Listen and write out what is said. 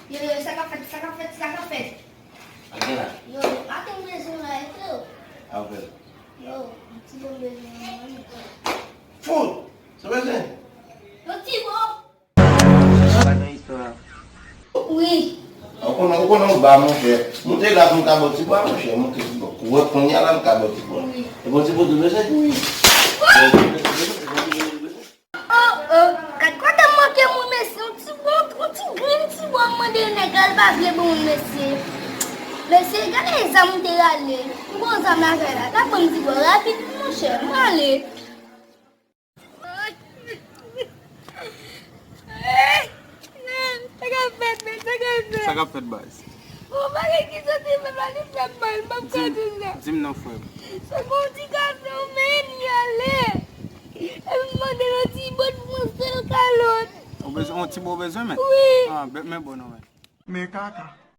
Yo, sa kapet. Aqui lá. Yo, até mesmo lá, então. Ah, ok. Yo, tibo mesmo lá. Food! Você vai ver? Yo, tibo. Vai na história. Oui. Ako na ba mo fe. Mute la kung kabo tipo ano siya mo tipo. Kuwat kung niya lang kabo tipo. Tipo tipo dulu sa. Quando eu montei um messi, um tibo, mandei negar pra ver bom messi. Messi, cadê essa mulher ali? Vou usar minha cara. Tá bom, tibo, rápido, não chama ali. Sa kapet bas. Oh, bagay kita tiba lagi sambal, magkadula. Zim nan fwe. Sa konti ka sa men, yale. Ebi mandela tibot mustel kalot. On ti bo bezwen men? Oui. Ah, bet men bon men. Me kaka.